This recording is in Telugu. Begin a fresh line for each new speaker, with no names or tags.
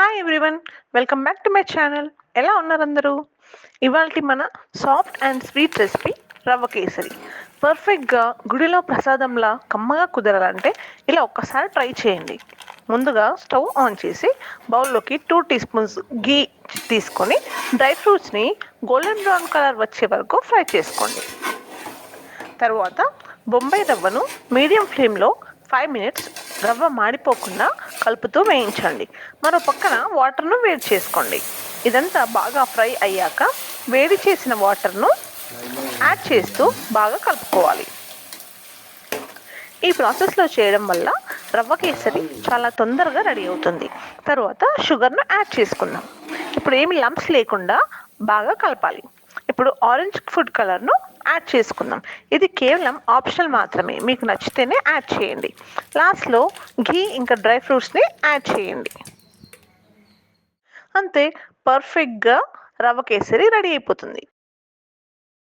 Hi everyone, welcome back to my channel. ఎలా ఉన్నారు అందరూ? ఇవాళ మన సాఫ్ట్ అండ్ స్వీట్ రెసిపీ రవ్వ కేసరి. పర్ఫెక్ట్గా గుడిలో ప్రసాదంలా కమ్మగా కుదరాలంటే ఇలా ఒక్కసారి ట్రై చేయండి. ముందుగా స్టవ్ ఆన్ చేసి బౌల్లోకి 2 టీ స్పూన్స్ గీ తీసుకొని డ్రై ఫ్రూట్స్ని గోల్డెన్ బ్రౌన్ కలర్ వచ్చే వరకు ఫ్రై చేసుకోండి. తర్వాత బొంబాయి రవ్వను మీడియం ఫ్లేమ్లో 5 మినిట్స్ రవ్వ మాడిపోకుండా కలుపుతూ వేయించండి. మరో పక్కన వాటర్ను వేడి చేసుకోండి. ఇదంతా బాగా ఫ్రై అయ్యాక వేడి చేసిన వాటర్ను యాడ్ చేస్తూ బాగా కలుపుకోవాలి. ఈ ప్రాసెస్లో చేయడం వల్ల రవ్వ కేసరి చాలా తొందరగా రెడీ అవుతుంది. తర్వాత షుగర్ను యాడ్ చేసుకుందాం. ఇప్పుడు ఏమి లంప్స్ లేకుండా బాగా కలపాలి. ఇప్పుడు ఆరెంజ్ ఫుడ్ కలర్ను యాడ్ చేసుకుందాం. ఇది కేవలం ఆప్షనల్ మాత్రమే, మీకు నచ్చితేనే యాడ్ చేయండి. లాస్ట్లో ఘీ ఇంకా డ్రై ఫ్రూట్స్ని యాడ్ చేయండి. అంతే, పర్ఫెక్ట్గా రవ్వ కేసరి రెడీ అయిపోతుంది.